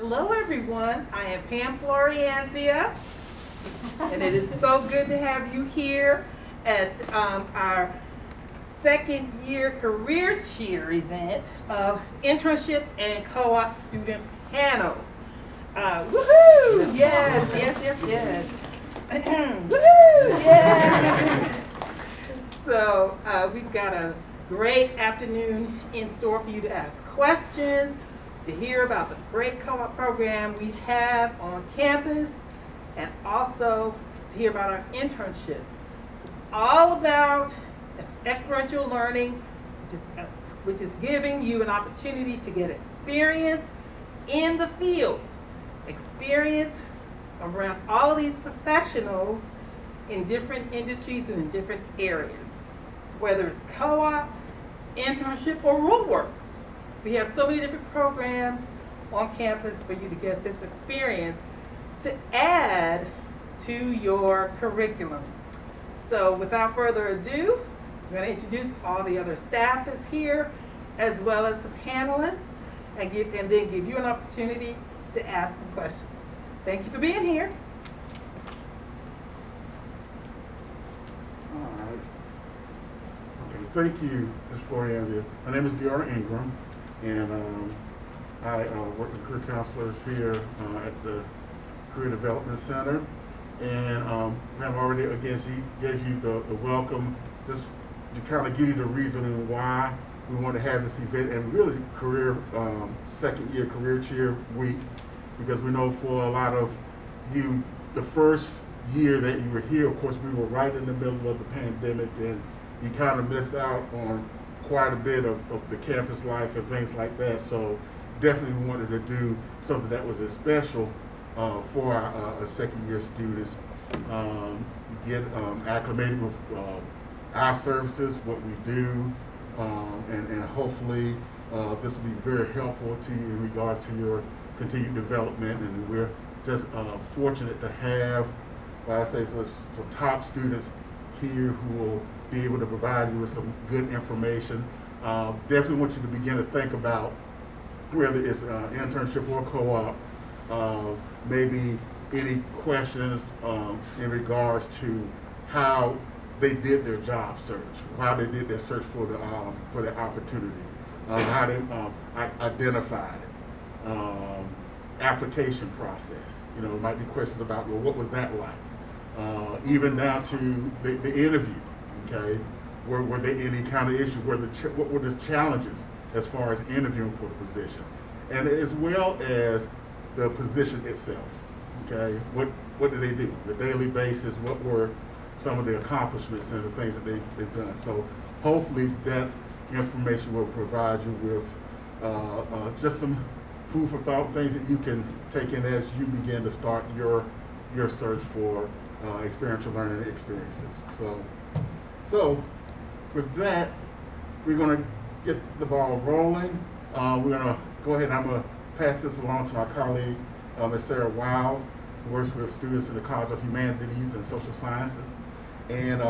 Hello everyone, I am Pam Florianzia, and it is so good to have you here at our second year career cheer event of internship and co-op student panel. Woohoo! Yes. Woohoo! Yes! So we've got a great afternoon in store for you to ask questions, to hear about the great co-op program we have on campus, and also to hear about our internships. It's all about experiential learning, which is giving you an opportunity to get experience in the field, experience around all of these professionals in different industries and in different areas, whether it's co-op, internship, or RoleWorks. We have so many different programs on campus for you to get this experience to add to your curriculum. So without further ado, I'm going to introduce all the other staff that's here, as well as the panelists, and then give you an opportunity to ask some questions. Thank you for being here. All right. Okay, thank you, Ms. Florianzia. My name is Ingram, and I work with career counselors here at the Career Development Center. And Pam already, again, she gave you the welcome, just to kind of give you the reasoning why we want to have this event, and really second year career cheer week, because we know for a lot of you, the first year that you were here, of course, we were right in the middle of the pandemic, and you kind of miss out on quite a bit of the campus life and things like that. So definitely we wanted to do something that was special for our second year students. Get acclimated with our services, what we do, and hopefully this will be very helpful to you in regards to your continued development. And we're just fortunate to have, well, I say, some top students here who will be able to provide you with some good information. Definitely want you to begin to think about whether it's internship or co-op, maybe any questions in regards to how they did their job search, how they did their search for the opportunity, how they identified it, application process. You know, it might be questions about, well, what was that like? Even down to the interview. Okay, were there any kind of issues? What were the challenges as far as interviewing for the position, and as well as the position itself? Okay, what did they do on a daily basis? What were some of the accomplishments and the things that they've done? So hopefully that information will provide you with just some food for thought, things that you can take in as you begin to start your search for experiential learning experiences. So with that, we're going to get the ball rolling. We're going to go ahead and I'm going to pass this along to my colleague, Ms. Sarah Wild, who works with students in the College of Humanities and Social Sciences. And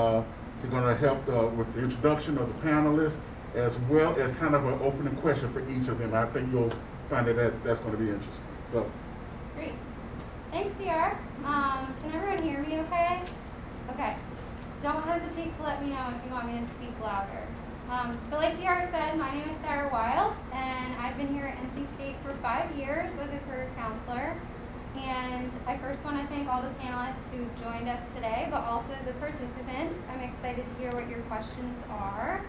she's going to help with the introduction of the panelists, as well as kind of an opening question for each of them. I think you'll find that that's going to be interesting. So. Great. Thanks, DR. Can everyone hear me okay? Okay. Don't hesitate to let me know if you want me to speak louder. So like DR said, my name is Sarah Wild, and I've been here at NC State for 5 years as a career counselor. And I first want to thank all the panelists who joined us today, but also the participants. I'm excited to hear what your questions are.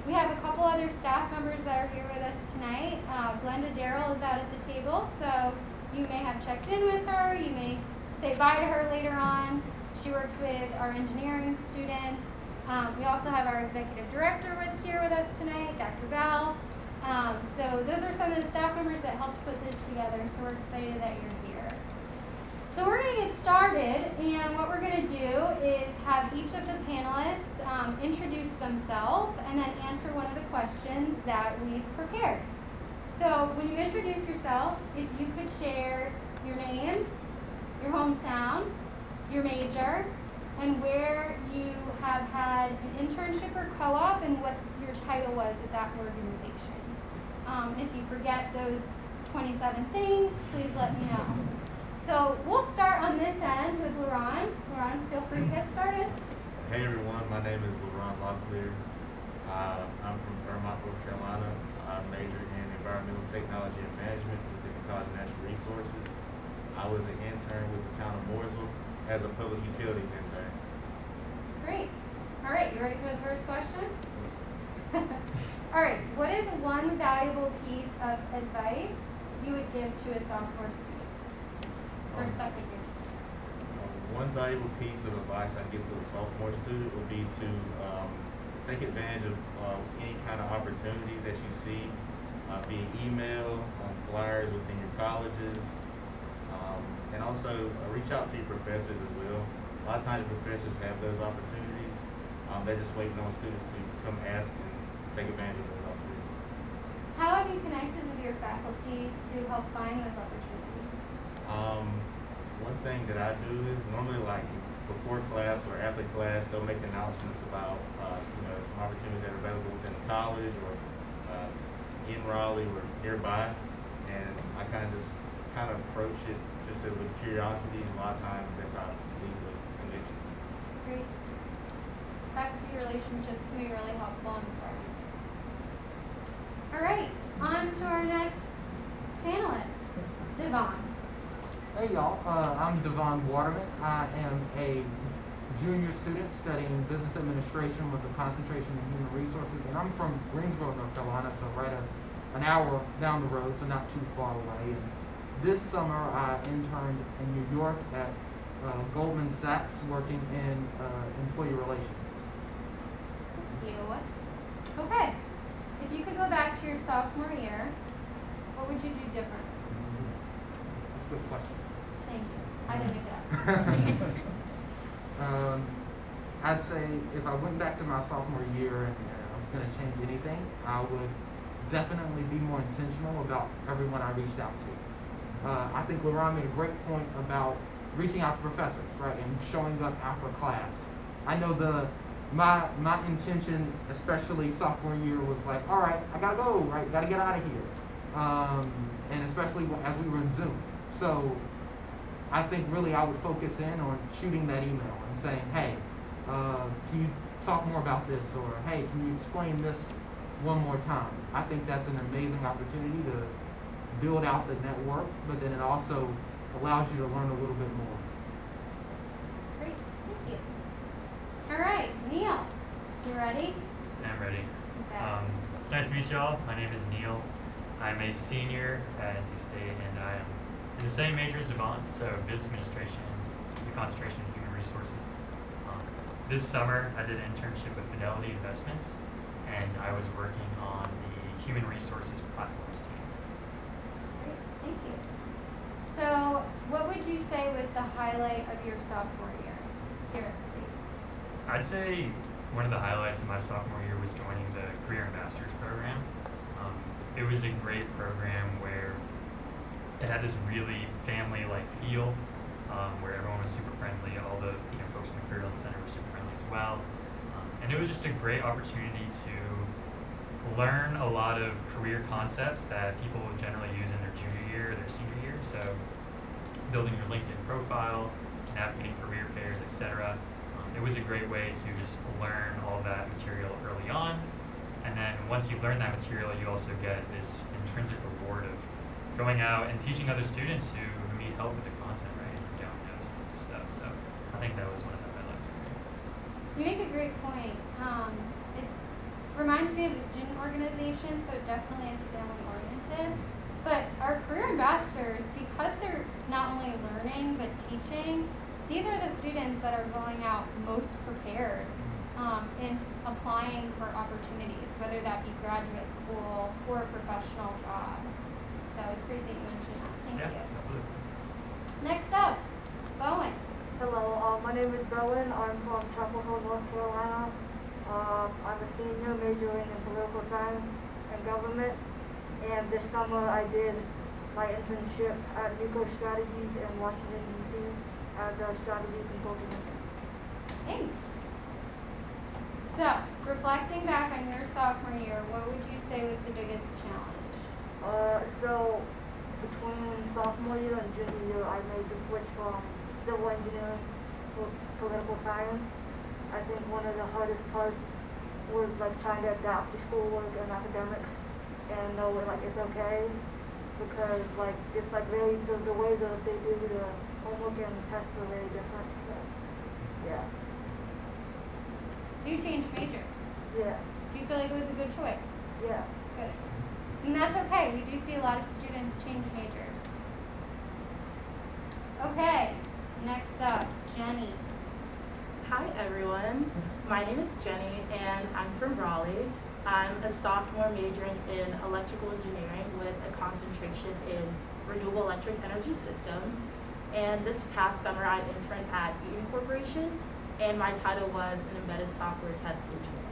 We have a couple other staff members that are here with us tonight. Glenda Darrell is out at the table, so you may have checked in with her. You may say bye to her later on. She works with our engineering students. We also have our executive director here with us tonight, Dr. Bell. So those are some of the staff members that helped put this together, so we're excited that you're here. So we're going to get started, and what we're going to do is have each of the panelists introduce themselves and then answer one of the questions that we've prepared. So when you introduce yourself, if you could share your name, your hometown, your major, and where you have had an internship or co-op and what your title was at that organization. If you forget those 27 things, please let me know. So we'll start on this end with Lebron. Lebron, feel free to get started. Hey everyone, my name is Lebron Locklear. I'm from Fairmont, North Carolina. I majored in environmental technology and management within the College of Natural Resources. I was an intern with the town of Mooresville as a public utilities intern. Great. All right, you ready for the first question? All right, what is one valuable piece of advice you would give to a sophomore student or second year student? One valuable piece of advice I give to a sophomore student would be to take advantage of any kind of opportunities that you see, via email, on flyers within your colleges, and also reach out to your professors as well. A lot of times professors have those opportunities. They're just waiting on students to come ask and take advantage of those opportunities. How have you connected with your faculty to help find those opportunities? One thing that I do is normally like before class or after class, they'll make announcements about some opportunities that are available within the college or in Raleigh or nearby, and I kind of approach it just with curiosity, and a lot of times that's how I lead those connections. Great. Faculty relationships can be really helpful and important. All right, on to our next panelist, Davon. Hey y'all, I'm Davon Waterman. I am a junior student studying business administration with a concentration in human resources, and I'm from Greensboro, North Carolina, so right an hour down the road, so not too far away. And this summer I interned in New York at Goldman Sachs, working in employee relations. Thank you. Okay, if you could go back to your sophomore year, what would you do differently? That's a good question. Thank you. I didn't make it up. I'd say if I went back to my sophomore year and I was going to change anything, I would definitely be more intentional about everyone I reached out to. I think Lebron made a great point about reaching out to professors, right, and showing up after class. I know my intention, especially sophomore year, was like, all right, I gotta go, right, gotta get out of here, and especially as we were in Zoom. So I think really I would focus in on shooting that email and saying, hey, can you talk more about this, or hey, can you explain this one more time? I think that's an amazing opportunity to build out the network, but then it also allows you to learn a little bit more. Great, thank you. All right, Neil, you ready? I'm ready. Okay. It's nice to meet y'all. My name is Neil. I'm a senior at NC State, and I am in the same major as Devon, so business administration with a concentration in human resources. This summer, I did an internship with Fidelity Investments, and I was working on the human resources platforms team. Great, thank you. So, what would you say was the highlight of your sophomore year here at State? I'd say one of the highlights of my sophomore year was joining the Career Ambassadors program. It was a great program where it had this really family-like feel, where everyone was super friendly. All the folks from the Career Center were super friendly as well, and it was just a great opportunity to learn a lot of career concepts that people generally use in their junior year or their senior year. So, building your LinkedIn profile, navigating career fairs, etc. It was a great way to just learn all that material early on, and then once you've learned that material, you also get this intrinsic reward of going out and teaching other students who need help with the content, right, and who don't know some of this stuff. So I think that was one of the highlights for me. You make a great point. It reminds me of a student organization, so it definitely is family oriented. But our career ambassadors, because they're not only learning but teaching, these are the students that are going out most prepared in applying for opportunities, whether that be graduate school or a professional job. So it's great that you mentioned that. Thank you. Absolutely. Next up, Boeing. Hello, my name is Bowen. I'm from Chapel Hill, North Carolina. I'm a senior majoring in political science and government. And this summer I did my internship at Nuco Strategies in Washington, D.C. as a strategy consulting intern. Thanks. So, reflecting back on your sophomore year, what would you say was the biggest challenge? So between sophomore year and junior year, I made the switch from civil engineering to political science. I think one of the hardest parts was like trying to adapt to schoolwork and academics and know like it's okay, because like it's like very the way that they do the homework and tests are very different. So yeah. So you changed majors. Yeah. Do you feel like it was a good choice? Yeah. Good. And that's okay. We do see a lot of students change majors. Okay, next up, Jenny. Hi everyone, my name is Jenny and I'm from Raleigh. I'm a sophomore majoring in electrical engineering with a concentration in renewable electric energy systems. And this past summer I interned at Eaton Corporation and my title was an embedded software test engineer.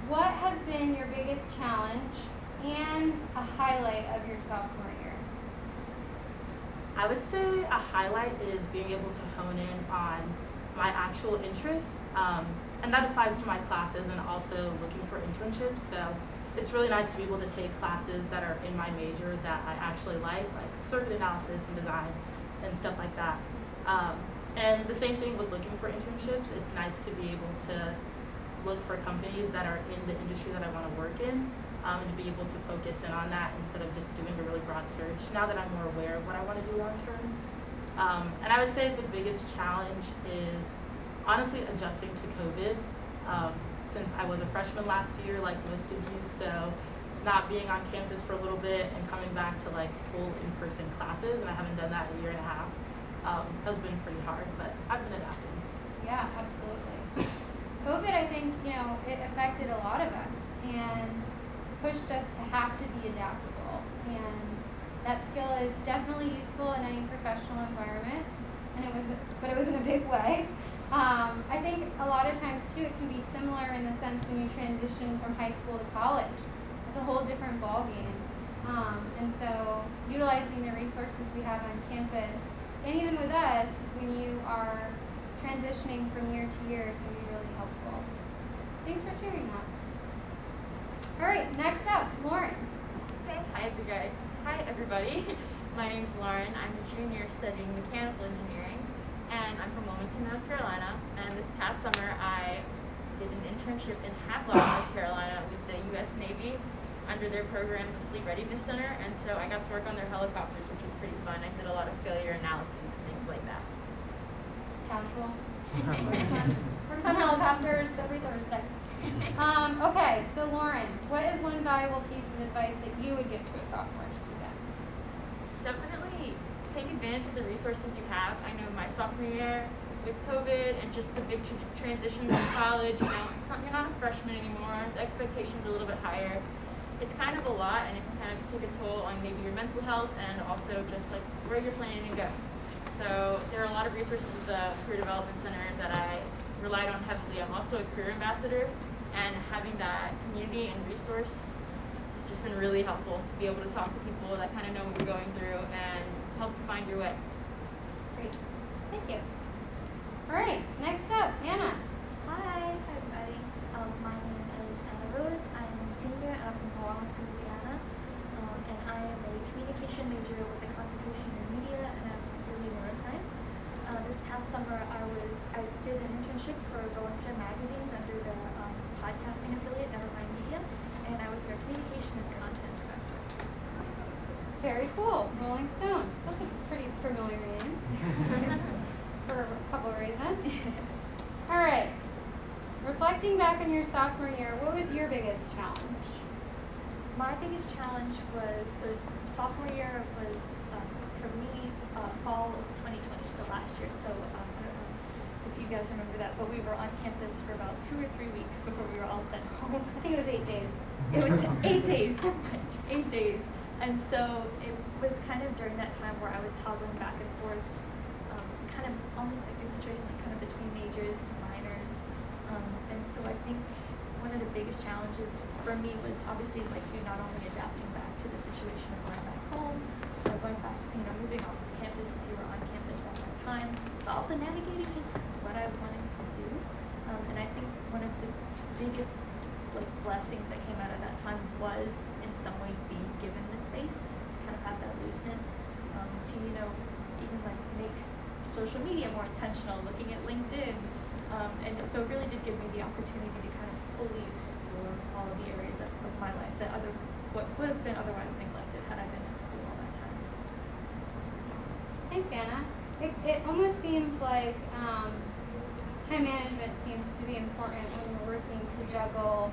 What has been your biggest challenge and a highlight of your sophomore year? I would say a highlight is being able to hone in on my actual interests, and that applies to my classes and also looking for internships. So it's really nice to be able to take classes that are in my major that I actually like circuit analysis and design and stuff like that. And the same thing with looking for internships. It's nice to be able to look for companies that are in the industry that I want to work in, and to be able to focus in on that instead of just doing a really broad search now that I'm more aware of what I want to do long term. And I would say the biggest challenge is honestly adjusting to COVID, since I was a freshman last year like most of you, so not being on campus for a little bit and coming back to like full in-person classes, and I haven't done that in a year and a half, has been pretty hard, but I've been adapting. Yeah, absolutely. COVID, I think, it affected a lot of us and pushed us to have to be adaptable. And that skill is definitely useful in any professional environment, but it was in a big way. I think a lot of times too, it can be similar in the sense when you transition from high school to college. It's a whole different ballgame. And so utilizing the resources we have on campus, and even with us, when you are transitioning from year to year, it can be really helpful. Thanks for sharing that. All right, next up, Lauren. Okay. Hi everybody. My name's Lauren. I'm a junior studying mechanical engineering, and I'm from Wilmington, North Carolina. And this past summer, I did an internship in Havelock, North Carolina, with the U.S. Navy under their program, the Fleet Readiness Center. And so I got to work on their helicopters, which was pretty fun. I did a lot of failure analysis and things like that. Casual. Works on helicopters every Thursday. Okay, so Lauren, what is one valuable piece of advice that you would give to a sophomore student? Definitely take advantage of the resources you have. I know my sophomore year with COVID and just the big transitions to college, you're not a freshman anymore. The expectations are a little bit higher. It's kind of a lot, and it can kind of take a toll on maybe your mental health and also just like where you're planning to go. So there are a lot of resources with the Career Development Center that I relied on heavily. I'm also a career ambassador, and having that community and resource has just been really helpful to be able to talk to people that kind of know what you're going through and help you find your way. Great. Thank you. All right, next up, Anna. Hi everybody. My name is Anna Rose. I am a senior and I'm from New Orleans, Louisiana. And I am a communication major with a concentration in media, and I was studying neuroscience. This past summer, I did an internship for Boeing magazine under the podcasting affiliate, Nevermind Media, and I was their communication and content director. Very cool. Rolling Stone. That's a pretty familiar name for a couple of reasons. All right. Reflecting back on your sophomore year, what was your biggest challenge? My biggest challenge was, sophomore year was, for me, fall of 2020, so last year. So I don't know if you guys remember that, but we were on campus for about 2 or 3 weeks before we were all sent home. I think it was 8 days. It was 8 days, never mind, 8 days. And so it was kind of during that time where I was toggling back and forth, kind of almost like a situation like kind of between majors and minors. And so I think one of the biggest challenges for me was obviously like you not only adapting back to the situation of going back home, or going back, moving off of campus if you were on campus at that time, but also navigating just what I wanted to do. And I think one of the biggest blessings that came out of that time was in in some ways be given the space to kind of have that looseness, to, you know, even like make social media more intentional, looking at LinkedIn. And so it really did give me the opportunity to kind of fully explore all of the areas of my life that what would have been otherwise neglected had I been in school all that time. Thanks, Anna. It almost seems like time management seems to be important when we're working to juggle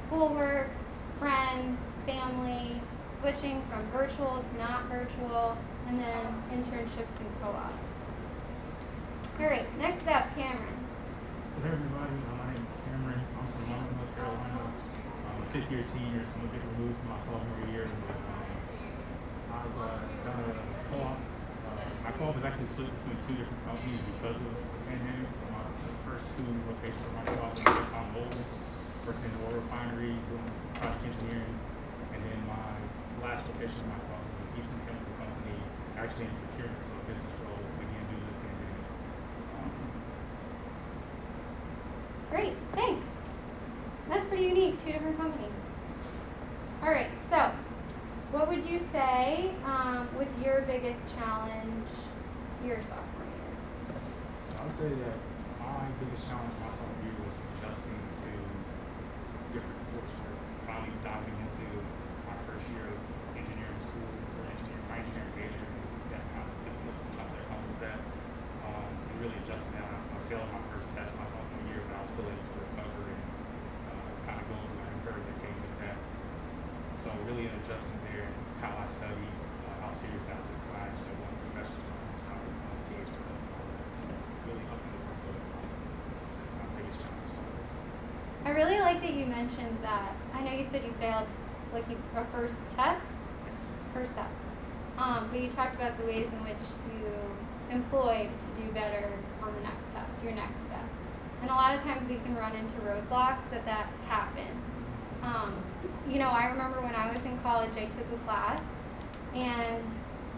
schoolwork, friends, family, switching from virtual to not virtual, and then internships and co-ops. All right, next up, Cameron. So hey everybody, my name is Cameron. I'm from North Carolina. I'm a fifth year senior, so I'm a bit removed from my sophomore year. But I've done a co-op. My co-op is actually split between two different companies because of the pandemic. So my first two rotations of my co-op was full-time mobile, working in the oil refinery, doing project engineering. And then my last rotation of my co-op was an Eastern chemical company, actually in procurement, so a business role, again, due to the pandemic. Great, thanks. That's pretty unique, two different companies. All right, so what would you say was your biggest challenge your sophomore year? I would say that my biggest challenge my sophomore year was adjusting to different coursework, finally diving into my first year of engineering school, or my engineering major, that kind of difficulty that comes with that, and really adjusting that. I failed my first test my sophomore year, but I was still able to recover and kind of go over the learning curve that came with that. So really adjusting there, how I study, how serious I took class, what the professors taught, how teams were up, and all that. So really upping the workload was my biggest challenge to start with. I really like that you mentioned that. I know you said you failed like a first test, but you talked about the ways in which you employed to do better on the next test, your next steps. And a lot of times we can run into roadblocks that happens. You know, I remember when I was in college, I took a class, and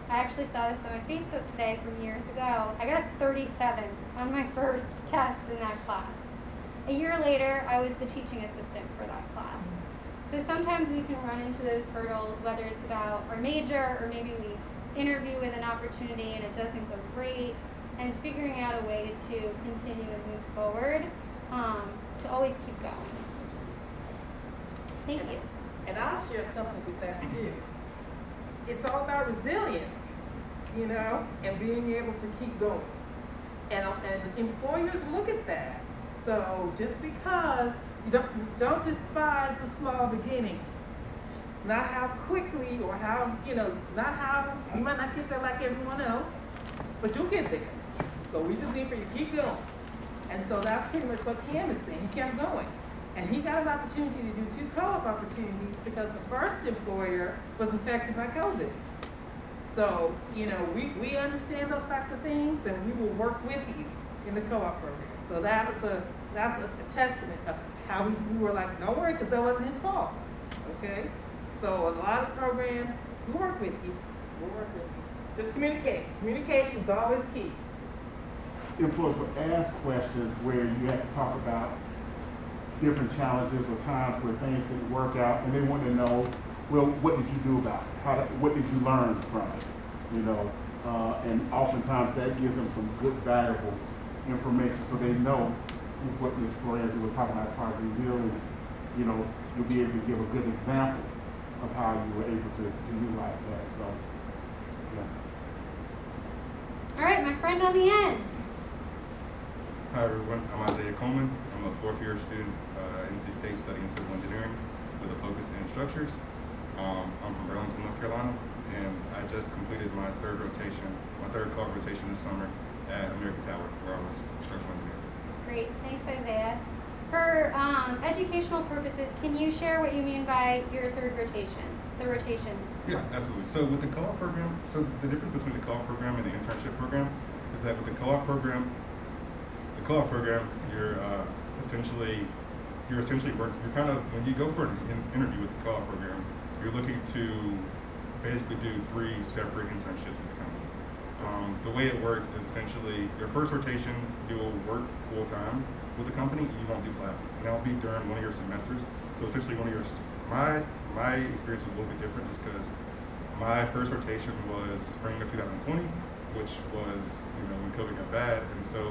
I actually saw this on my Facebook today from years ago. I got a 37 on my first test in that class. A year later, I was the teaching assistant for that class. So sometimes we can run into those hurdles, whether it's about our major or maybe we interview with an opportunity and it doesn't go great, and figuring out a way to continue and move forward, to always keep going. Thank you. And I'll share something with that too. It's all about resilience, you know, and being able to keep going. And employers look at that. So just because you don't despise the small beginning. It's not how quickly or how, you know, not how, you might not get there like everyone else, but you'll get there. So we just need for you to keep going. And so that's pretty much what Cam is saying. He kept going. And he got an opportunity to do 2 co-op opportunities because the first employer was affected by COVID. So, you know, we understand those types of things, and we will work with you in the co-op program. So that's a testament of how we were like, don't worry, because that wasn't his fault. Okay? So a lot of programs, we'll work with you. We'll work with you. Just communicate. Communication is always key. Employers would ask questions where you have to talk about different challenges or times where things didn't work out, and they want to know, well, what did you do about it? What did you learn from it? You know, and oftentimes that gives them some good, valuable information, so they know what Ms. Flores was talking about as far as resilience. You know, you'll be able to give a good example of how you were able to utilize that. So, yeah. All right, my friend on the end. Hi everyone, I'm Isaiah Coleman. I'm a 4th year student at NC State studying civil engineering with a focus in structures. I'm from Burlington, North Carolina, and I just completed my third co-op rotation this summer at American Tower, where I was structural engineer. Great, thanks Isaiah. For educational purposes, can you share what you mean by your third rotation, the rotation? Yes, absolutely. So with the co-op program, so the difference between the co-op program and the internship program is that with the co-op program, you're when you go for an interview with the co-op program, you're looking to basically do 3 separate internships with the company. The way it works is essentially your first rotation, you will work full time with the company, you won't do classes, and that'll be during one of your semesters. So essentially my my experience was a little bit different just because my first rotation was spring of 2020, which was, when COVID got bad. And so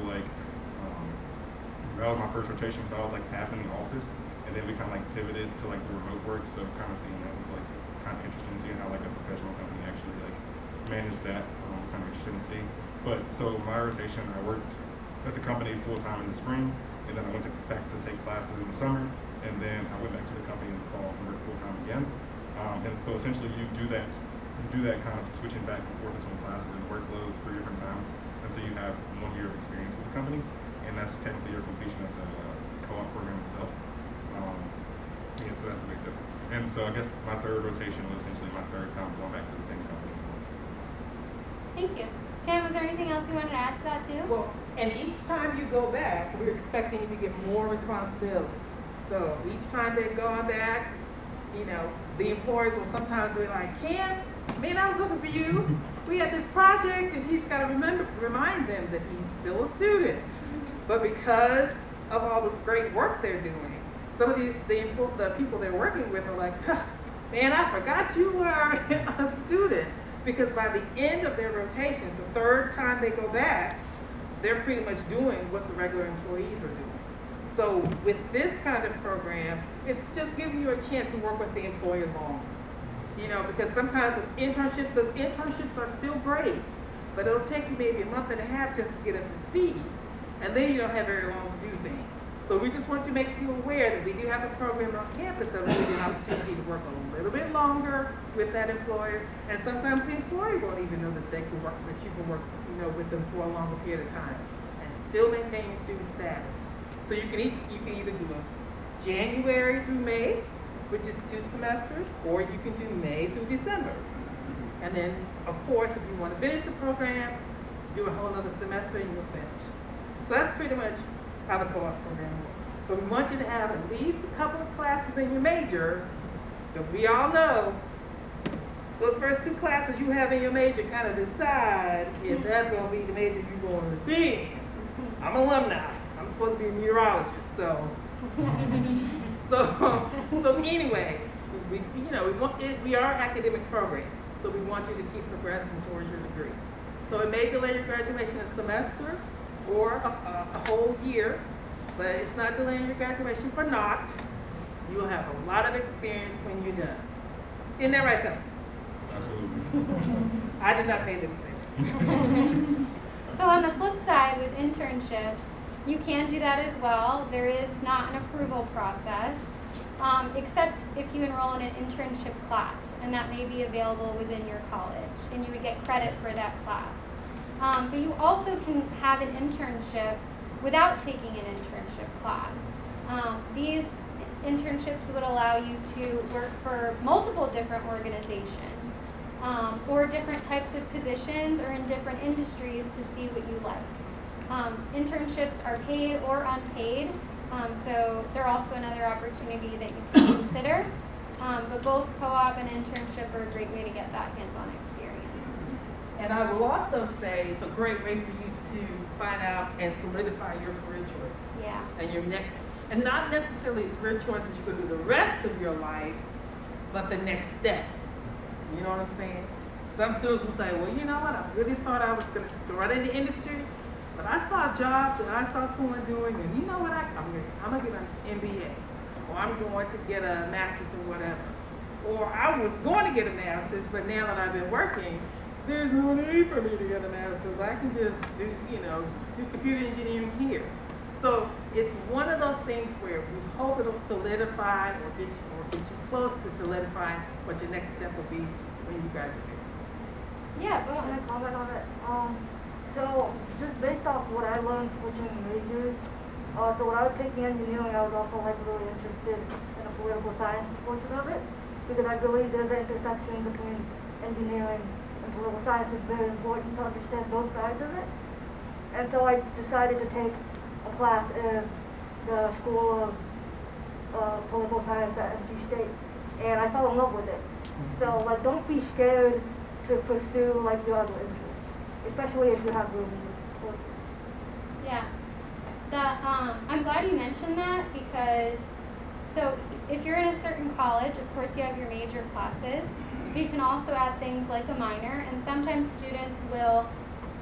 that was my first rotation, so I was like half in the office. And then we kind of like pivoted to like the remote work. So kind of seeing that was like kind of interesting, seeing how like a professional company actually like managed that. Was kind of interesting to see. But so my rotation, I worked at the company full time in the spring, and then I went back to take classes in the summer, and then I went back to the company in the fall and worked full time again. And so essentially you do that kind of switching back and forth between classes and workload 3 different times until you have 1 year of experience with the company, and that's technically your completion of the co-op program itself. So that's the big difference. And so I guess my third rotation was essentially my third time going back to the same company. Thank you. Ken, was there anything else you wanted to add to that too? Well, and each time you go back, we're expecting you to get more responsibility. So each time they've gone back, the employers will sometimes be like, Ken, man, I was looking for you. We had this project, and he's got to remind them that he's still a student. But because of all the great work they're doing, some of the people they're working with are like, huh, man, I forgot you were a student. Because by the end of their rotations, the third time they go back, they're pretty much doing what the regular employees are doing. So with this kind of program, it's just giving you a chance to work with the employer longer. Because sometimes with internships, those internships are still great, but it'll take you maybe a month and a half just to get up to speed. And then you don't have very long to do things. So we just want to make you aware that we do have a program on campus that will give you an opportunity to work a little bit longer with that employer. And sometimes the employer won't even know that you can work, with them for a longer period of time and still maintain your student status. So you can either do a January through May, which is 2 semesters, or you can do May through December. And then, of course, if you want to finish the program, do a whole other semester and you'll finish. So that's pretty much how the co-op program works. But we want you to have at least a couple of classes in your major, because we all know those first 2 classes you have in your major kind of decide if that's going to be the major you're going to be. I'm an alumni. I'm supposed to be a meteorologist, so anyway, we are an academic program, so we want you to keep progressing towards your degree. So it may delay your graduation a semester or a whole year, but it's not delaying your graduation for naught. You'll have a lot of experience when you're done. Isn't that right, fellas? Absolutely. I did not pay them to say that. So on the flip side with internships, you can do that as well. There is not an approval process, except if you enroll in an internship class, and that may be available within your college, and you would get credit for that class. But you also can have an internship without taking an internship class. These internships would allow you to work for multiple different organizations, or different types of positions, or in different industries to see what you like. Internships are paid or unpaid, so they're also another opportunity that you can consider. But both co-op and internship are a great way to get that hands-on experience. And I will also say it's a great way for you to find out and solidify your career choices. Yeah. And your next, and not necessarily career choices you're going to do the rest of your life, but the next step. You know what I'm saying? Some students will say, well, you know what, I really thought I was going to just go right into industry, but I saw a job that I saw someone doing, and you know what, I'm going to get an MBA, or I'm going to get a master's or whatever. Or I was going to get a master's, but now that I've been working, there's no need for me to get a master's. I can just do computer engineering here. So it's one of those things where we hope it'll solidify or get you close to solidifying what your next step will be when you graduate. Yeah, Can I comment on it? So just based off what I learned switching majors, so when I was taking engineering, I was also like really interested in the political science portion of it, because I believe there's an intersection between engineering and political science. Is very important to understand both sides of it. And so I decided to take a class in the School of Political Science at NC State, and I fell in love with it. So like, don't be scared to pursue like your other interests, especially if you have room in it. Yeah. I'm glad you mentioned that, because So if you're in a certain college, of course you have your major classes, but you can also add things like a minor, and sometimes students will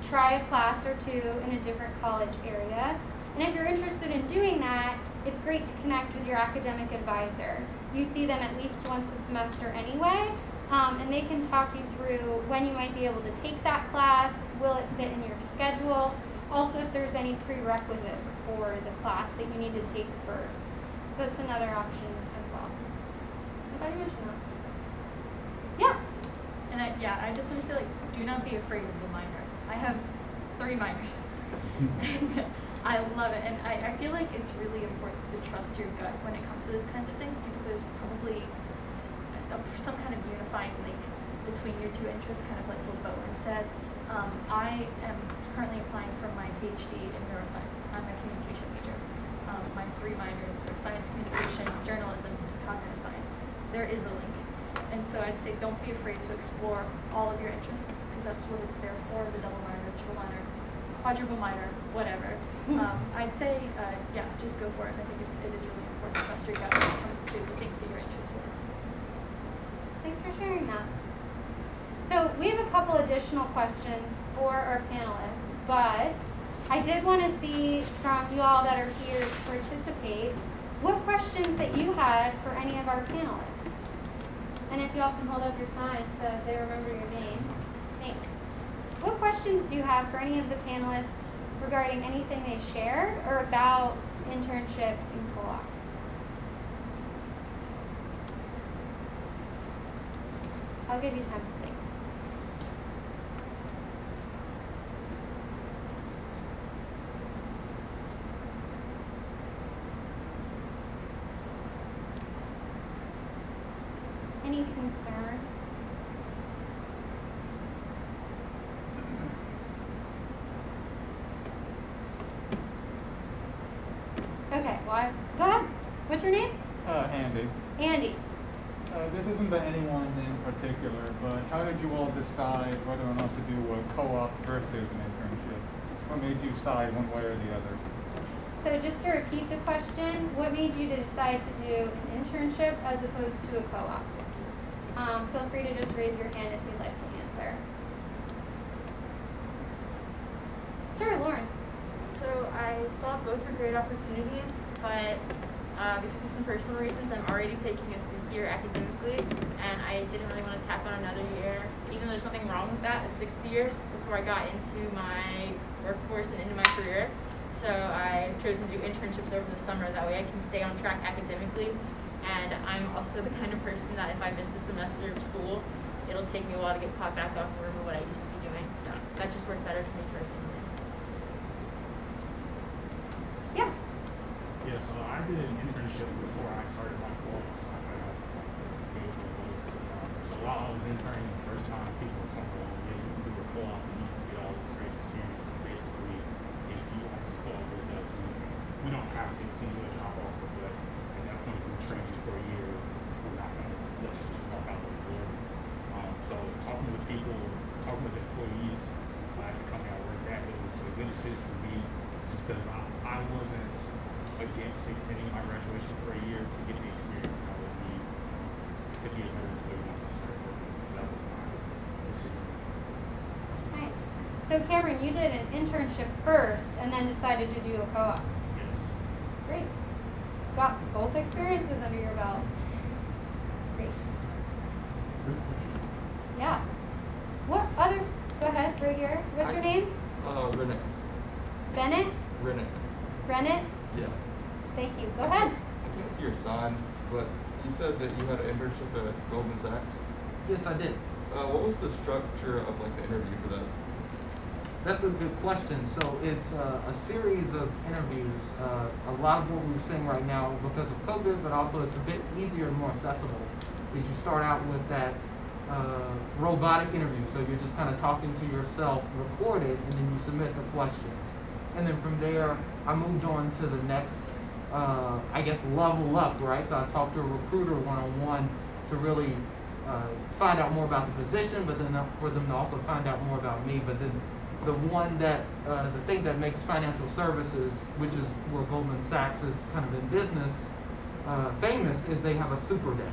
try a class or two in a different college area. And if you're interested in doing that, it's great to connect with your academic advisor. You see them at least once a semester anyway, and they can talk you through when you might be able to take that class, will it fit in your schedule, also if there's any prerequisites for the class that you need to take first. So that's another option as well. I thought you mentioned that. Yeah. And I just want to say, like, do not be afraid of the minor. I have 3 minors. And I love it. And I feel like it's really important to trust your gut when it comes to those kinds of things, because there's probably some kind of unifying link between your 2 interests, kind of like what Boeing said. I am currently applying for my PhD in neuroscience. I'm a communication major. My 3 minors are science communication, journalism, and cognitive science. There is a link. And so I'd say don't be afraid to explore all of your interests, because that's what it's there for, the double minor, triple minor, quadruple minor, whatever. I'd say, just go for it. And I think it is really important to trust your gut when it comes to the things that you're interested in. Thanks for sharing that. So we have a couple additional questions for our panelists, but I did want to see from you all that are here to participate, what questions that you had for any of our panelists. And if you all can hold up your signs so they remember your name. Thanks. What questions do you have for any of the panelists regarding anything they shared or about internships and co-ops? I'll give you time to think. Any concerns? Okay, well, go ahead. What's your name? Andy. Andy. This isn't to anyone in particular, but how did you all decide whether or not to do a co-op versus an internship? What made you decide one way or the other? So just to repeat the question, what made you to decide to do an internship as opposed to a co-op? Feel free to just raise your hand if you'd like to answer. Sure, Lauren. So I saw both were great opportunities, but because of some personal reasons, I'm already taking a 5th year academically, and I didn't really want to tack on another year, even though there's nothing wrong with that, a 6th year, before I got into my workforce and into my career. So I chose to do internships over the summer. That way I can stay on track academically. And I'm also the kind of person that if I miss a semester of school, it'll take me a while to get caught back up or remember what I used to be doing. So that just worked better for me personally. Yeah. Yeah, so I did an internship before I started my co-op, so I kind of gave it both. So while I was interning the first time, people were telling me, yeah, you can do a co-op and you can get all this great experience. And basically, if you want to co-op with us, we don't have to send you a job offer, but at that point, we train you for a year. We're not going to let you just walk out the door. So talking with people, talking with employees at the company I worked at, it was a good decision for me just because I wasn't against extending my graduation for a year to get the experience that I would need to be a better employee once I started working. So that was my decision. Nice. So Cameron, you did an internship first and then decided to do a co-op. Yes. Great. Got both experiences under your belt. Great. Good question. Yeah. What other? Go ahead, right here. What's your name? Rennick. Bennett? Rennick. Rennet? Yeah. Thank you. Go ahead. I can't see your sign, but you said that you had an internship at Goldman Sachs. Yes, I did. What was the structure of like the interview for that? That's a good question. So it's a series of interviews. A lot of what we're seeing right now because of COVID, but also it's a bit easier and more accessible. Is you start out with that robotic interview. So you're just kind of talking to yourself, recorded, and then you submit the questions. And then from there, I moved on to the next, level up, right? So I talked to a recruiter one-on-one to really find out more about the position, but then for them to also find out more about me. But then the thing that makes financial services, which is where Goldman Sachs is kind of in business, famous is they have a super day.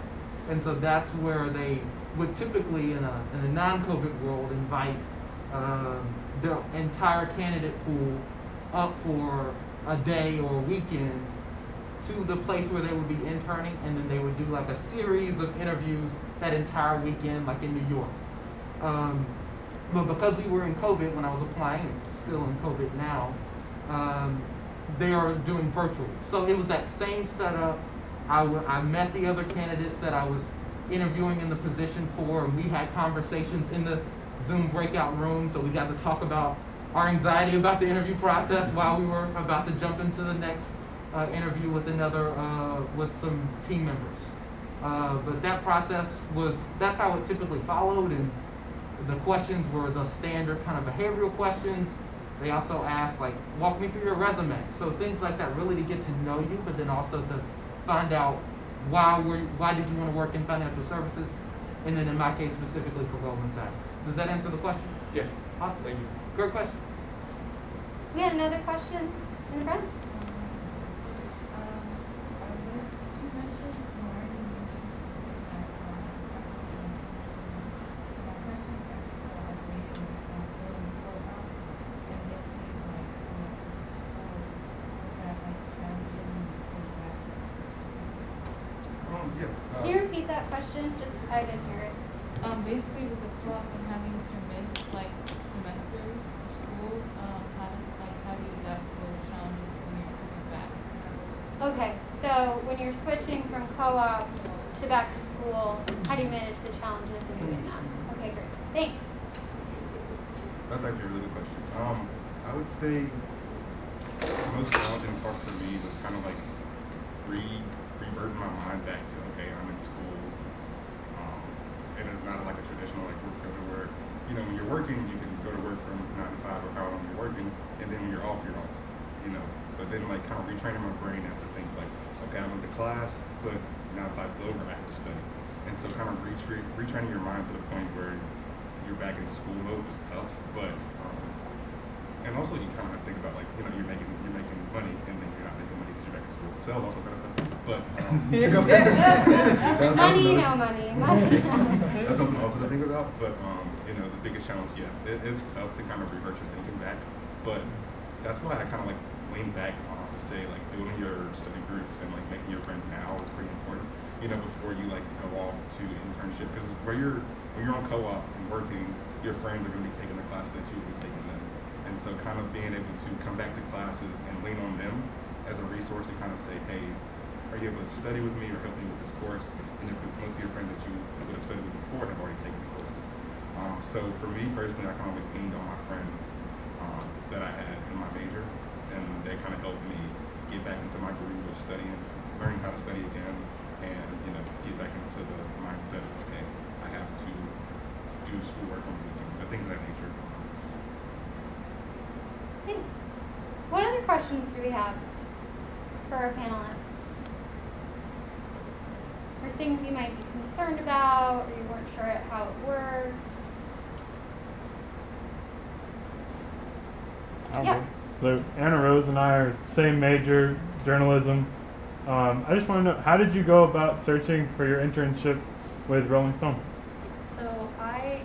And so that's where they would typically, in a non-COVID world, invite the entire candidate pool up for a day or a weekend to the place where they would be interning, and then they would do like a series of interviews that entire weekend, like in New York. But because we were in COVID when I was applying, and still in COVID now, they are doing virtual. So it was that same setup. I met the other candidates that I was interviewing in the position for, and we had conversations in the Zoom breakout room, so we got to talk about our anxiety about the interview process while we were about to jump into the next interview with with some team members. But that process that's how it typically followed, and the questions were the standard kind of behavioral questions. They also asked, like, walk me through your resume. So things like that, really to get to know you, but then also to find out why did you want to work in financial services, and then in my case specifically for Goldman Sachs. Does that answer the question? Yeah. Awesome. Thank you. Great question. We had another question in the front. Can you repeat that question? I didn't hear it. Basically with the co-op and having to miss like semesters of school, how do you adapt to those challenges when you're coming back? Okay, so when you're switching from co-op to back to school, how do you manage the challenges of doing that? Okay, great. Thanks. That's actually a really good question. I would say the most challenging part for me was kind of like reverting my mind back to, okay, I'm in school, and it's not like a traditional like work schedule where, you know, when you're working, you can go to work from 9 to 5 or how long you're working, and then when you're off, you know. But then like kind of retraining my brain as to think like, okay, I went to class, but now classes over, I have to study. And so kind of retraining your mind to the point where you're back in school mode is tough, but and also you kind of have to think about like, you know, you're making money and then you're not making money because you're back in school. So that was also kind of tough. But that's something also to think about. But you know, the biggest challenge, it's tough to kind of revert your thinking back. But that's why I kind of like lean back to say like building your study groups and like making your friends now is pretty important. You know, before you like go off to internship, because when you're on co-op and working, your friends are going to be taking the classes that you will be taking them. And so kind of being able to come back to classes and lean on them as a resource to kind of say, hey, are you able to study with me or help me with this course? You know, because most of your friends that you would have studied with before have already taken the courses. So for me personally, I kind of like leaned on my friends that I had in my major, and they kind of helped me get back into my groove of studying, learning how to study again, and you know, get back into the mindset of, okay, I have to do schoolwork on the weekends or things of that nature. Thanks. What other questions do we have for our panelists? Or things you might be concerned about, or you weren't sure how it works? Yeah. So Anna Rose and I are same major, journalism. I just want to know, how did you go about searching for your internship with Rolling Stone? So I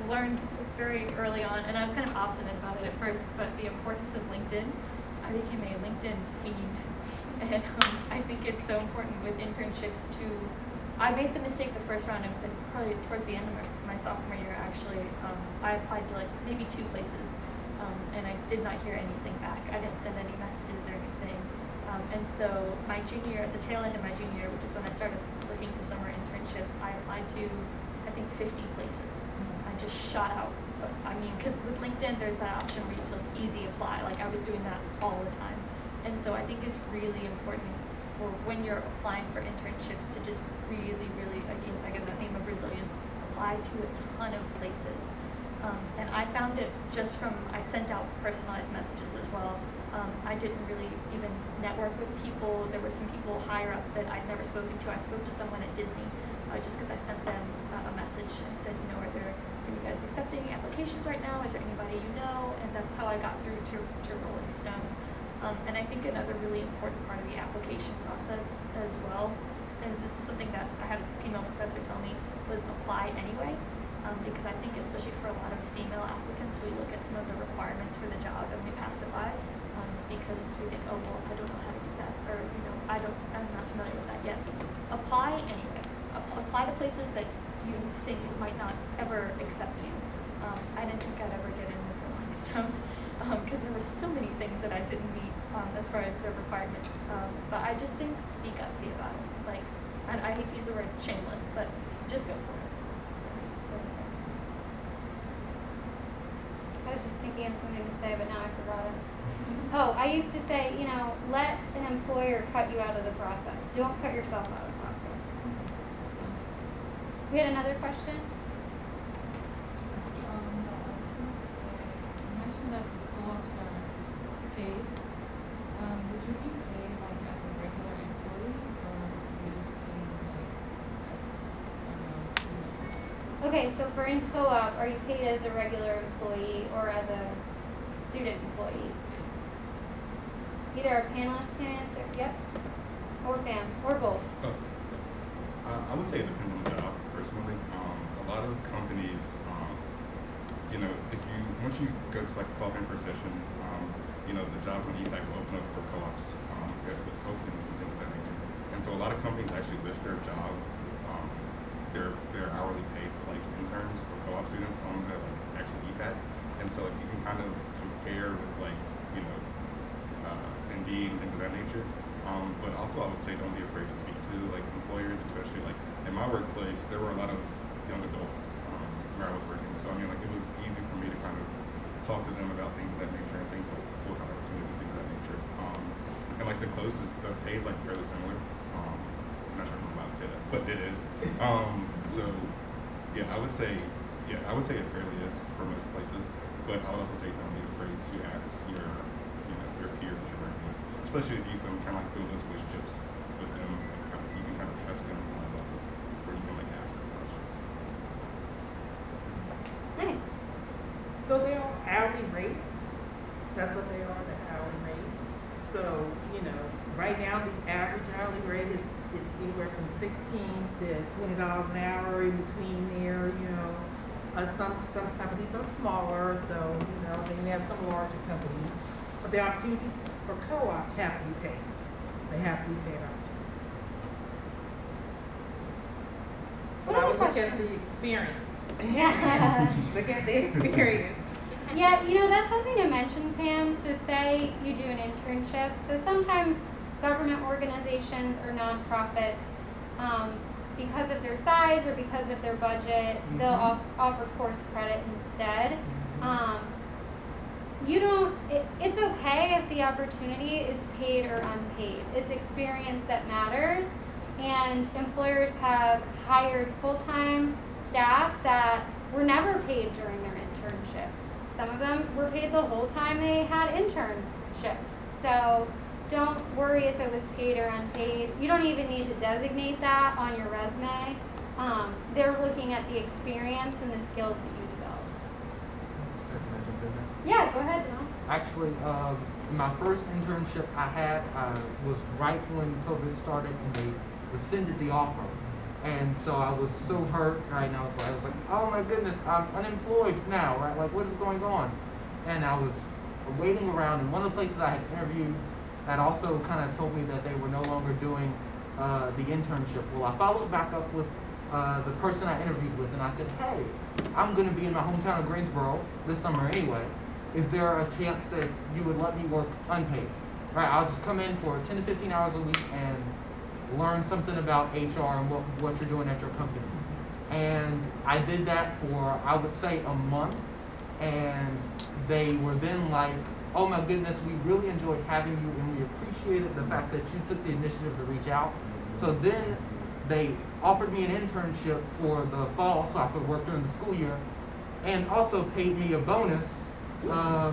learned very early on, and I was kind of obstinate about it at first, but the importance of LinkedIn. I became a LinkedIn fiend, and I think it's so important with internships to. I made the mistake the first round, and probably towards the end of my sophomore year, actually, I applied to like maybe 2 places, and I did not hear anything back. I didn't send any messages or anything. And so my junior year, at the tail end of my junior year, which is when I started looking for summer internships, I applied to, I think, 50 places. I just shot out. I mean, because with LinkedIn, there's that option where you just like easy apply. Like I was doing that all the time. And so I think it's really important for when you're applying for internships to just really, really, again, that theme of resilience, apply to a ton of places. And I found it just from, I sent out personalized messages as well. I didn't really even network with people. There were some people higher up that I'd never spoken to. I spoke to someone at Disney just because I sent them a message and said, you know, are you guys accepting applications right now? Is there anybody you know? And that's how I got through to Rolling Stone. And I think another really important part of the application process as well, and this is something that I had a female professor tell me, was apply anyway. Because I think especially for a lot of female applicants, we look at some of the requirements for the job and we pass it by because we think, oh, well, I don't know how to do that, or, I'm not familiar with that yet. Apply anyway. Apply to places that you think might not ever accept you. I didn't think I'd ever get in with Rolling Stone because there were so many things that I didn't meet as far as their requirements. But I just think be gutsy about it. Like, and I hate to use the word shameless, but just go for it. So that's it. I was just thinking of something to say, but now I forgot it. Oh, I used to say, let an employer cut you out of the process. Don't cut yourself out of the process. We had another question? You mentioned that the co-ops are paid. Would you be paid like as a regular employee, or would you just paid like as Okay, so for in co-op, are you paid as a regular employee or as a student employee? Either a panelist can answer, yep, or Pam, or both. Oh. I would say it depends on the job, personally. A lot of companies, once you go to like a co-op per session, the jobs on EPAC will open up for co-ops, with openings and things of that nature. And so a lot of companies actually list their job, their hourly pay for like interns or co-op students on the actual EPAC. And so you can kind of compare with Indeed and things of that nature. But also I would say don't be afraid to speak to like employers, especially like in my workplace, there were a lot of young adults where I was working. So it was easy for me to kind of talk to them about things of that nature and things like full-time opportunities and things of that nature. And like the pay is like fairly similar. I'm not sure if I'm allowed to say that, but it is. So yeah, I would say it fairly is for most places. But I would also say don't be afraid to ask your peers that you're working with, especially if you can kind of like build those relationships with them and you can kind of trust them on a level where you can like ask them questions. Nice. So they are hourly rates. That's what they are, the hourly rates. So, right now the average hourly rate is anywhere from $16 to $20 an hour, in between there, some companies are smaller, so, they may have some larger companies. But the opportunities for co-op have to be paid. They have to be paid opportunities. But I would look at the experience. Yeah. Look at the experience. Yeah, that's something to mention, Pam. So say you do an internship. So sometimes government organizations or nonprofits, because of their size or because of their budget, they'll offer course credit instead. It's okay if the opportunity is paid or unpaid. It's experience that matters, and employers have hired full-time staff that were never paid during their internship. Some of them were paid the whole time they had internships. So don't worry if it was paid or unpaid. You don't even need to designate that on your resume. They're looking at the experience and the skills that you developed. So can I jump in there? Yeah, go ahead, Don. Actually, my first internship I had was right when COVID started and they rescinded the offer. And so I was so hurt, right? And I was like, oh my goodness, I'm unemployed now, right? Like, what is going on? And I was waiting around, and one of the places I had interviewed had also kind of told me that they were no longer doing the internship. Well, I followed back up with the person I interviewed with, and I said, hey, I'm going to be in my hometown of Greensboro this summer anyway. Is there a chance that you would let me work unpaid? Right, I'll just come in for 10 to 15 hours a week and learn something about HR and what you're doing at your company. And I did that for, I would say, a month. And they were then like, oh my goodness, we really enjoyed having you and we appreciated the fact that you took the initiative to reach out. So then they offered me an internship for the fall so I could work during the school year, and also paid me a bonus. So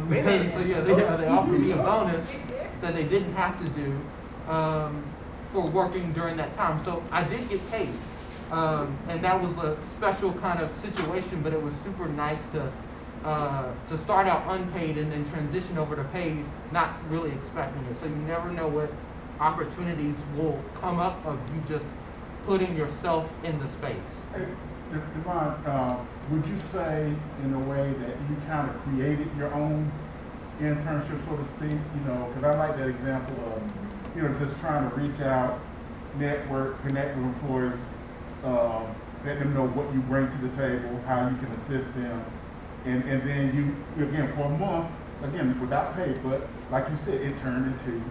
yeah, they offered me a bonus that they didn't have to do for working during that time. So I did get paid. And that was a special kind of situation, but it was super nice to to start out unpaid and then transition over to paid, not really expecting it. So you never know what opportunities will come up of you just putting yourself in the space. Devon, would you say in a way that you kind of created your own internship, so to speak? You know, because I like that example of, you know, just trying to reach out, network, connect with employers, let them know what you bring to the table, how you can assist them, and then you, again, for a month, again, without pay, but like you said, it turned into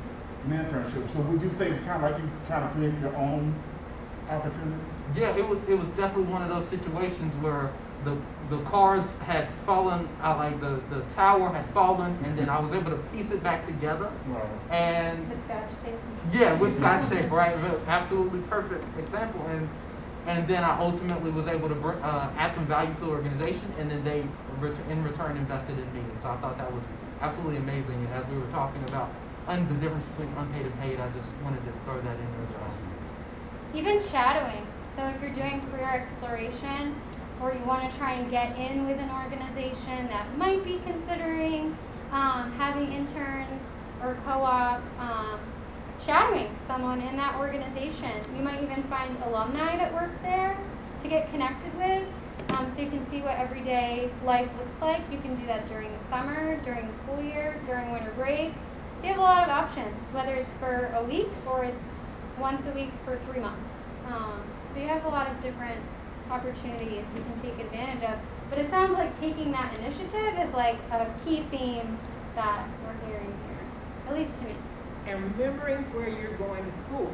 an internship. So would you say it's kind of like you kind of created your own opportunity? Yeah, it was definitely one of those situations where the cards had fallen, like the tower had fallen, and then I was able to piece it back together. Right. And With Scotch tape. yeah, with Scotch tape, right? Absolutely perfect example. And then I ultimately was able to add some value to the organization, and then they in return invested in me. And so I thought that was absolutely amazing. And as we were talking about the difference between unpaid and paid, I just wanted to throw that in there as well. Even shadowing. So if you're doing career exploration, or you want to try and get in with an organization that might be considering having interns or co-op, shadowing someone in that organization. You might even find alumni that work there to get connected with, so you can see what everyday life looks like. You can do that during the summer, during the school year, during winter break. So you have a lot of options, whether it's for a week or it's once a week for 3 months. So you have a lot of different opportunities you can take advantage of. But it sounds like taking that initiative is like a key theme that we're hearing here, at least to me. And remembering where you're going to school.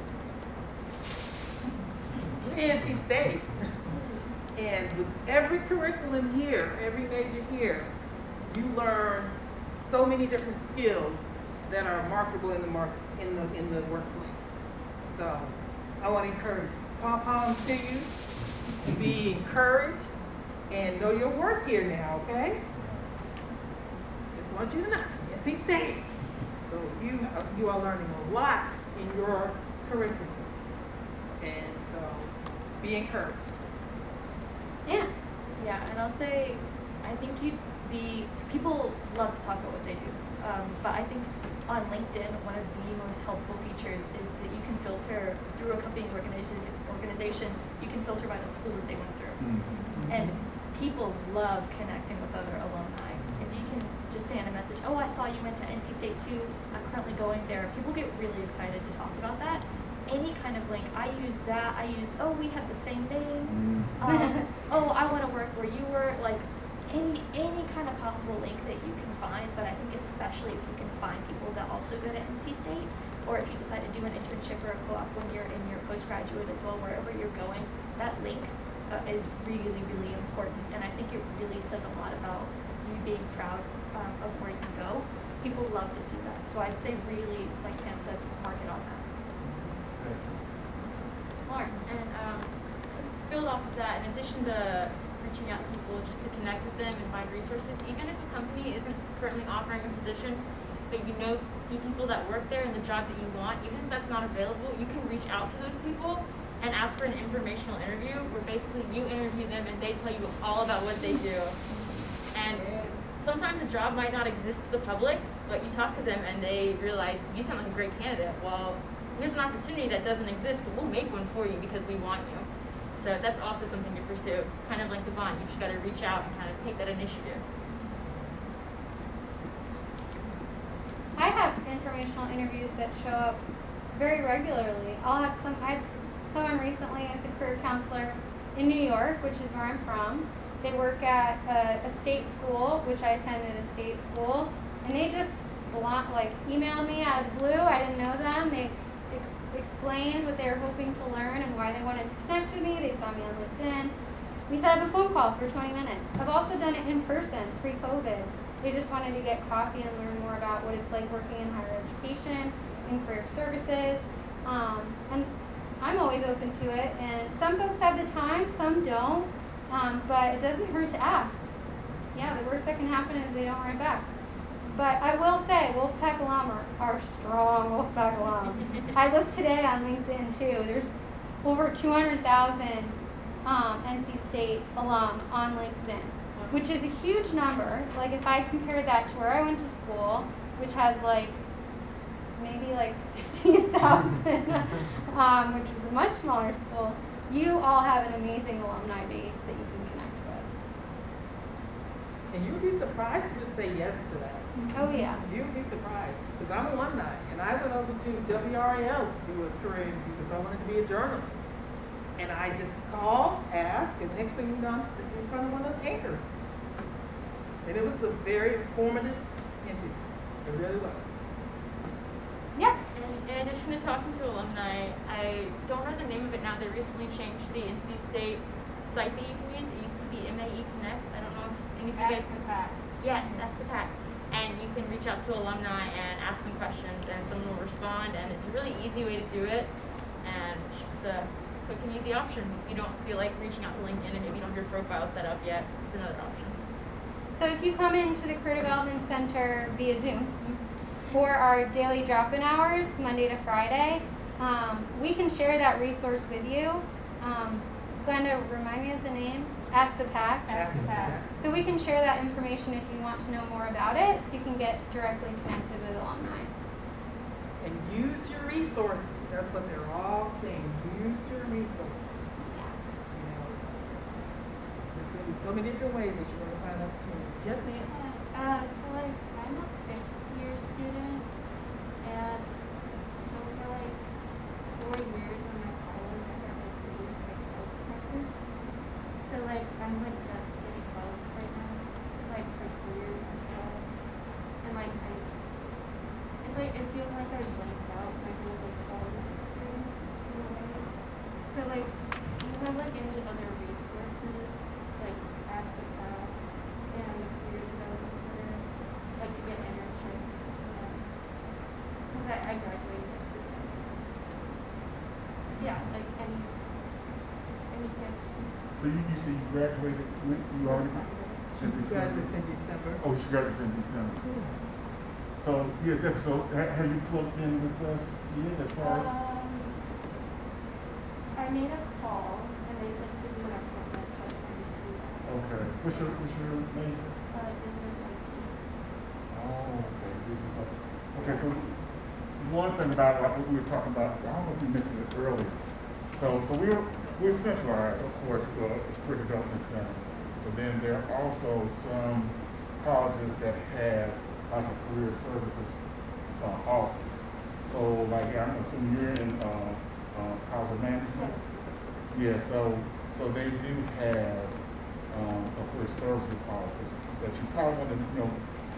NC State. And with every curriculum here, every major here, you learn so many different skills that are marketable in the workplace. So I want to encourage you. Pom-poms to you. Be encouraged and know your worth here now, okay? Just want you to know, NC State. So you are learning a lot in your curriculum. And so be encouraged. Yeah. Yeah, and I'll say, I think people love to talk about what they do. But I think on LinkedIn, one of the most helpful features is that you can filter through a company's organization, you can filter by the school that they went through. Mm-hmm. And people love connecting with other alumni. If you can just send a message, oh, I saw you went to NC State too, I'm currently going there. People get really excited to talk about that. Any kind of link, oh, we have the same name. Oh, I want to work where you work. Like any kind of possible link that you can find, but I think especially if you can find people that also go to NC State, or if you decide to do an internship or a co-op when you're in your postgraduate as well, wherever you're going, that link is really, really important. And I think it really says a lot about you being proud of where you go. People love to see that. So I'd say really, like Pam said, mark it on that. Lauren, and to build off of that, in addition to reaching out to people just to connect with them and find resources, even if a company isn't currently offering a position, but see people that work there and the job that you want, even if that's not available, you can reach out to those people and ask for an informational interview where basically you interview them and they tell you all about what they do. And sometimes a job might not exist to the public, but you talk to them and they realize you sound like a great candidate. Well, here's an opportunity that doesn't exist, but we'll make one for you because we want you. So that's also something to pursue. Kind of like Davon, you just got to reach out and kind of take that initiative. I have informational interviews that show up very regularly. I had someone recently as a career counselor in New York, which is where I'm from. They work at a state school, which I attended a state school, and they just emailed me out of the blue. I didn't know them. They explained what they were hoping to learn and why they wanted to connect with me. They saw me on LinkedIn. We set up a phone call for 20 minutes. I've also done it in person, pre-COVID. They just wanted to get coffee and learn more about what it's like working in higher education, in career services. And I'm always open to it. And some folks have the time, some don't. But it doesn't hurt to ask. Yeah, the worst that can happen is they don't write back. But I will say, Wolfpack alum are strong Wolfpack alum. I looked today on LinkedIn too. There's over 200,000 NC State alum on LinkedIn, which is a huge number. Like if I compare that to where I went to school, which has like maybe like 15,000, which is a much smaller school, you all have an amazing alumni base that you can connect with. And you would be surprised who would say yes to that. Oh yeah. You would be surprised, because I'm an alumni, and I went over to WRL to do a career interview because I wanted to be a journalist. And I just called, asked, and next thing you know, I'm sitting in front of one of the anchors. And it was a very informative interview. It really was. Yep. And in addition to talking to alumni, I don't know the name of it now. They recently changed the NC State site that you can use. It used to be MAE Connect. I don't know if any of you guys. Ask the Pack. Yes, Ask the Pack. And you can reach out to alumni and ask them questions, and someone will respond. And it's a really easy way to do it, and it's just a quick and easy option. If you don't feel like reaching out to LinkedIn and maybe you don't have your profile set up yet, it's another option. So if you come into the Career Development Center via Zoom for our daily drop-in hours, Monday to Friday, we can share that resource with you. Glenda, remind me of the name. Ask the Pack. Ask the Pack. So we can share that information if you want to know more about it, so you can get directly connected with alumni. And use your resources. That's what they're all saying. Use your resources. Yeah. You know, there's going to be so many different ways that you're going to find opportunities. Yes, ma'am? So like I'm a 5th year student, and so for like 4 years in my college I got like really like health classes. So like I'm like just getting health right now, like for careers and stuff. And like it's like it feels like I blanked out my whole like college experience in a way. So like do you have like any other resources like Ask the Pack and the Career Development Center, like to get internships? Because I graduated this December. Yeah, like any chance. So you say you graduated, you already? She graduates in December. Oh, she graduates in December. So, yeah, so have you plugged in with us yet as far as? I made a call and they said to do next month, so I can do that. Okay. What's your major? Business IT. Oh, okay. Okay, so one thing about like what we were talking about, I don't know if we mentioned it earlier. So we're centralized, of course, Career Development Center. But then there are also some colleges that have like a career services office. So like I'm assuming you're in College of Management. Yeah, so they do have a career services office that you probably want to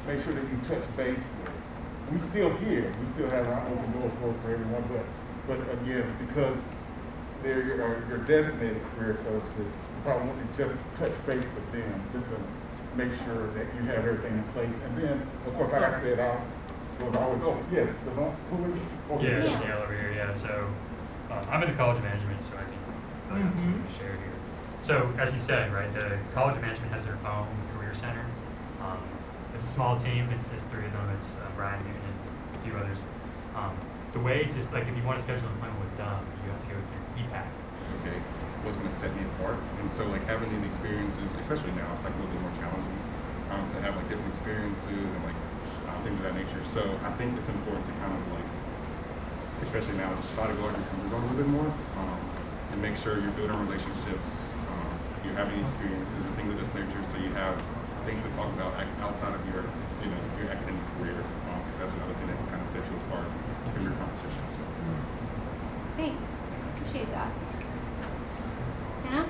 make sure that you touch base with. We still here, we still have our open doors for everyone, but again, because they're your designated career services, you probably want to just touch base with them just to make sure that you have everything in place. And then, of course, like I said, I was always open. Yes, Devon, who is it? Okay. Yeah, it's Dale over here, yeah. So I'm in the College of Management, so I can have something to share here. So as you said, right, the College of Management has their own career center. It's a small team, it's just 3 of them. It's Brian Newton and a few others. The way to, like, if you want to schedule an appointment with them, you have to go through EPAC. Okay, what's going to set me apart? And so, like, having these experiences, especially now, it's like a little bit more challenging to have like different experiences and like things of that nature. So I think it's important to kind of like, especially now, just try to go out your comfort zone a little bit more and make sure you're building relationships, you're having experiences and things of this nature, so you have things to talk about outside of your academic career, because that's another thing that can kind of set you apart from your competition. So. Thanks. Appreciate that. Hannah?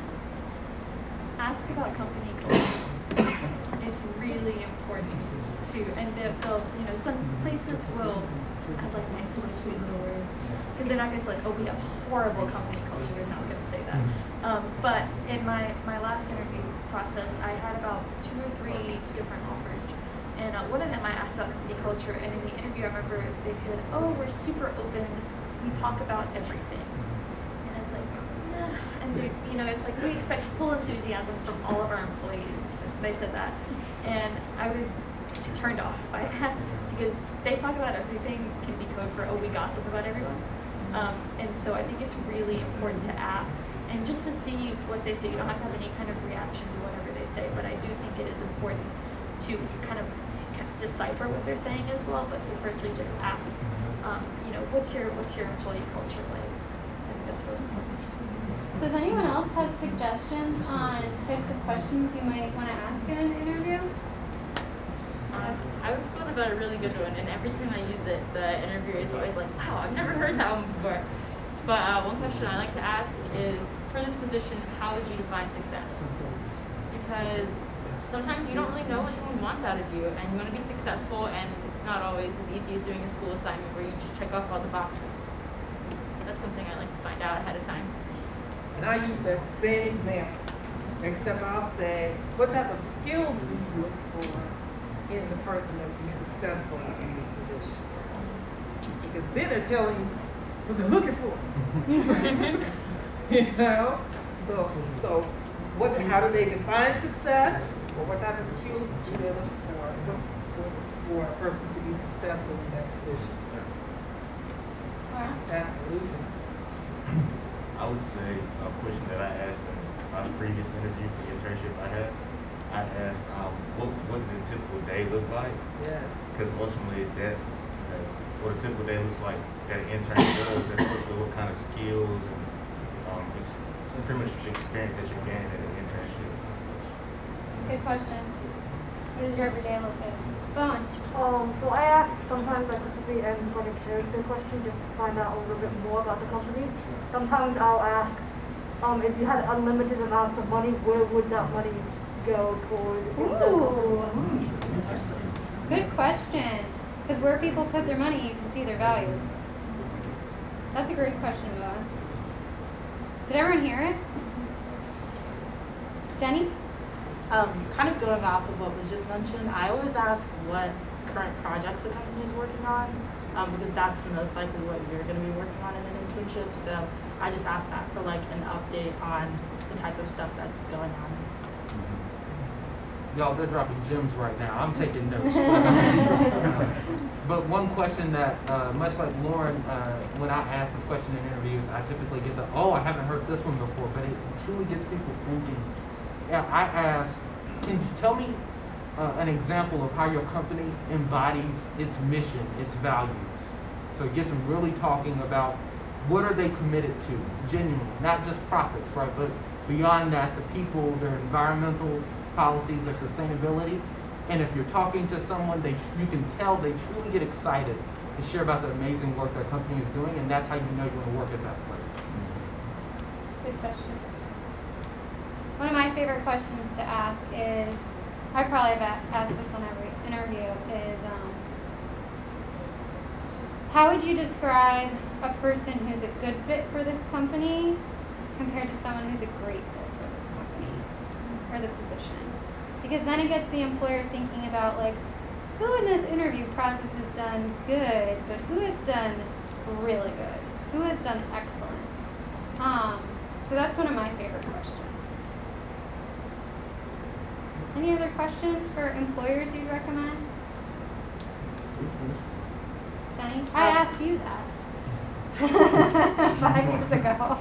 Ask about company culture. It's really important to, and they'll, some places will add like nice little sweet little words, because they're not going to say like, oh, we have horrible company culture. They're not going to say that. But in my last interview process, I had about 2 or 3 different offers, and one of them I asked about company culture, and in the interview I remember they said, oh, we're super open. We talk about everything. And I was like, nah. And they, it's like we expect full enthusiasm from all of our employees. They said that, and I was turned off by that because they talk about everything can be code for, oh, we gossip about everyone. And so I think it's really important to ask and just to see what they say. You don't have to have any kind of reaction to whatever they say, but I do think it is important to kind of decipher what they're saying as well, but to firstly just ask, what's your employee culture like? I think that's really important. Does anyone else have suggestions on types of questions you might want to ask in an interview? I was thought about a really good one, and every time I use it, the interviewer is always like, wow, I've never heard that one before. But one question I like to ask is, for this position, how would you define success? Because sometimes you don't really know what someone wants out of you, and you want to be successful, and it's not always as easy as doing a school assignment where you just check off all the boxes. That's something I like to find out ahead of time. And I use that same example, except I'll say, what type of skills do you look for in the person that will be successful in this position? Because then they're telling you what they're looking for. So how do they define success? Or what type of skills do they look for a person to be successful in that position? Absolutely. I would say a question that I asked in my previous interview for the internship I asked, what did a typical day look like? Yes. Because ultimately what a typical day looks like that an intern does, that's what kind of skills and pretty much the experience that you're gaining at an internship. Good question. What does your everyday look like? Bowen. So I ask sometimes like this would be like a character question just to find out a little bit more about the company. Sometimes I'll ask, if you had unlimited amounts of money, where would that money go towards? Ooh. Good question. Because where people put their money, you can see their values. That's a great question, Bowen. Did everyone hear it? Jenny? Kind of going off of what was just mentioned, I always ask what current projects the company is working on, because that's most likely what you're going to be working on in an internship. So I just ask that for like an update on the type of stuff that's going on. Y'all, they're dropping gems right now. I'm taking notes. But one question that, much like Lauren, when I ask this question in interviews, I typically get I haven't heard this one before, but it truly gets people thinking. Yeah, I asked, can you tell me an example of how your company embodies its mission, its values? So it gets them really talking about what are they committed to, genuinely, not just profits, right? But beyond that, the people, their environmental policies, their sustainability. And if you're talking to someone, you can tell they truly get excited to share about the amazing work their company is doing, and that's how you know you want to work at that place. Good question. One of my favorite questions to ask is, I probably have asked this on every interview, is how would you describe a person who's a good fit for this company compared to someone who's a great fit for this company or the position? Because then it gets the employer thinking about like, who in this interview process has done good, but who has done really good? Who has done excellent? So that's one of my favorite questions. Any other questions for employers you'd recommend? Jenny? I asked you that 5 years ago.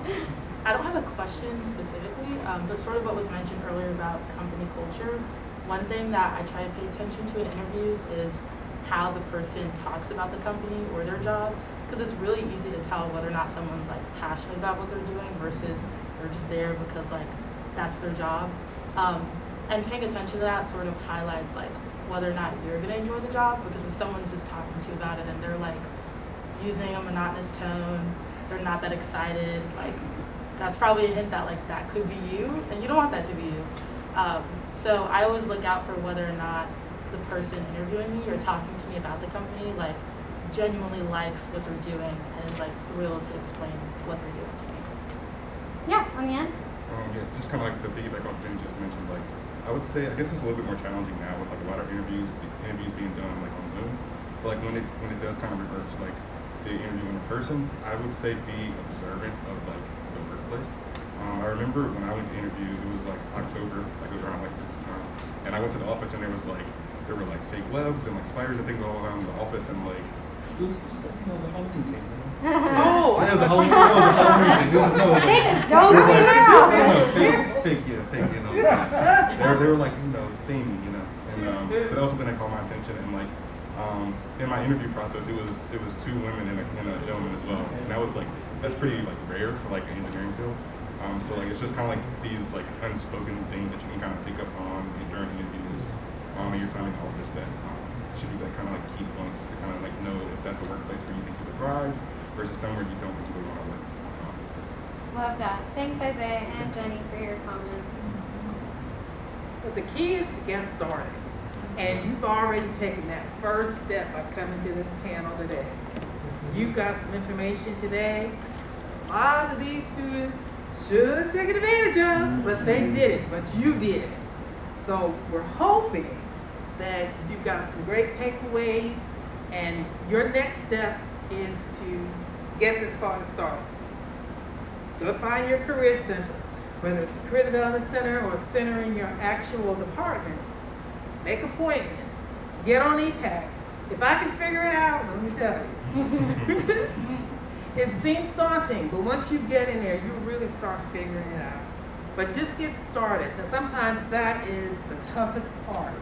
I don't have a question specifically, but sort of what was mentioned earlier about company culture. One thing that I try to pay attention to in interviews is how the person talks about the company or their job, because it's really easy to tell whether or not someone's like passionate about what they're doing versus they're just there because like that's their job. And paying attention to that sort of highlights like whether or not you're gonna enjoy the job, because if someone's just talking to you about it and they're like using a monotonous tone, they're not that excited, like that's probably a hint that like that could be you, and you don't want that to be you. So I always look out for whether or not the person interviewing me or talking to me about the company like genuinely likes what they're doing and is like thrilled to explain what they're doing to me. Yeah, on the end. Yeah, just kind of like to piggyback on what Jenny just mentioned, like I would say, I guess it's a little bit more challenging now with like a lot of interviews being done like on Zoom. But like when it does kind of revert to like the interview in person, I would say be observant of like the workplace. I remember when I went to interview, it was like October, like it was around like this time, and I went to the office and there were like fake webs and like spiders and things all around the office, and like it was just like, the Halloween game, Oh, It was a whole meeting. They just don't see their office. Fake, you know. So they were like, themey, and so that was something that caught my attention. And like, in my interview process, it was 2 women and a gentleman as well, and that's pretty like rare for like an engineering field. So like it's just kind of like these like unspoken things that you can kind of pick up on during interviews, in your time in the office that should be like kind of like key points to kind of like know if that's a workplace where you think you would thrive versus somewhere you don't think you would want to work. Love that. Thanks, Isaiah and Jenny, for your comments. But the key is to get started. And you've already taken that first step by coming to this panel today. You got some information today. A lot of these students should have taken advantage of, but they didn't, but you did. So we're hoping that you've got some great takeaways, and your next step is to get this party started. Go find your career centers, whether it's a career development center or a center in your actual departments. Make appointments. Get on EPAC. If I can figure it out, let me tell you. It seems daunting, but once you get in there, you really start figuring it out. But just get started. Now, sometimes that is the toughest part.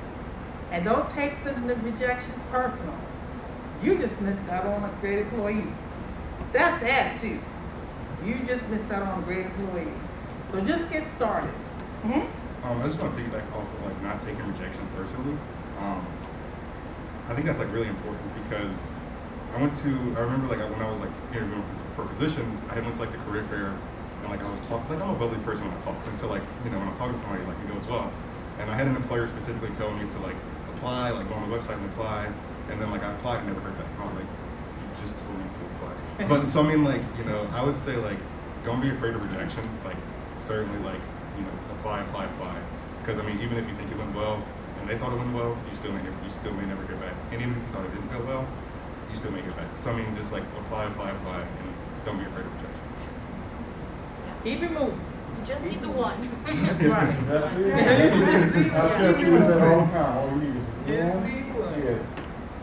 And don't take the rejections personal. You just missed out on a great employee. That's that too. You just missed out on a great employee. So just get started. I just want to piggyback off of like not taking rejections personally. I think that's like really important because I remember like when I was like interviewing for positions, I went to like the career fair and like I was talking, like I'm a bubbly person when I talk, and so like when I'm talking to somebody, like it goes well. And I had an employer specifically tell me to like apply, like go on the website and apply, and then like I applied and never heard back. I was like, you just told me to apply. But so I mean like I would say like don't be afraid of rejection. Like certainly like apply. Because I mean even if you think it went well and they thought it went well, you still may never get back. And even if you thought it didn't go well, you still may get back. So I mean just like apply, and don't be afraid of rejection. Keep it moving. You just need the one. That's right. That's it. I tell people that all the time. All we need is one. Yes.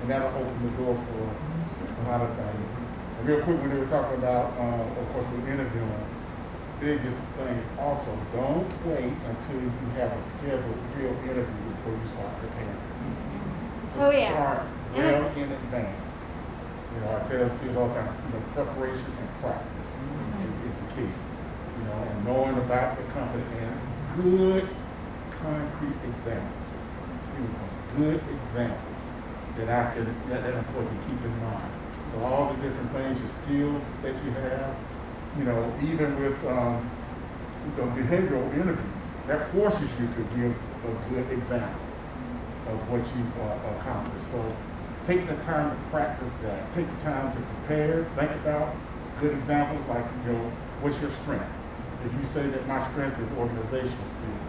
And that'll open the door for a lot of things. And real quick, when they were talking about, of course, we're interviewing, biggest thing is also don't wait until you have a scheduled real interview before you start preparing. Just start well in advance. I tell students all the time, preparation and practice is the key. And knowing about the company and good concrete examples. Some good examples that that employee can keep in mind. So all the different things, your skills that you have, even with the behavioral interviews, that forces you to give a good example of what you've accomplished. So take the time to practice that. Take the time to prepare. Think about good examples like, what's your strength? If you say that my strength is organizational skills,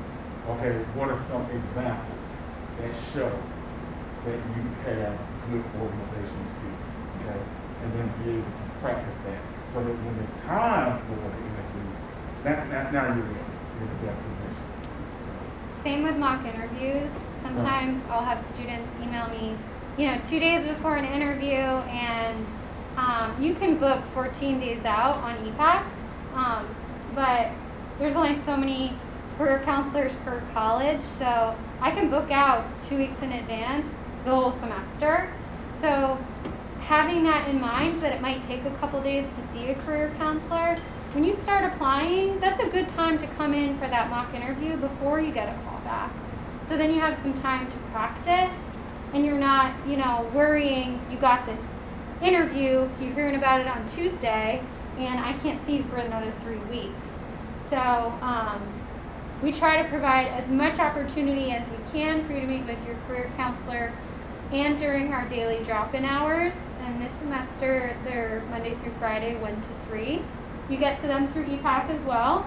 okay, what are some examples that show that you have good organizational skills, okay? And then be able to practice that so that when it's time for the interview, now you're in a better position. Same with mock interviews. Sometimes I'll have students email me, 2 days before an interview, and you can book 14 days out on EPAC. But there's only so many career counselors per college, so I can book out 2 weeks in advance the whole semester. So having that in mind, that it might take a couple days to see a career counselor, when you start applying, that's a good time to come in for that mock interview before you get a call back. So then you have some time to practice, and you're not, worrying you got this interview, you're hearing about it on Tuesday, and I can't see you for another 3 weeks. So we try to provide as much opportunity as we can for you to meet with your career counselor, and during our daily drop-in hours. And this semester, they're Monday through Friday, 1 to 3. You get to them through EPAC as well.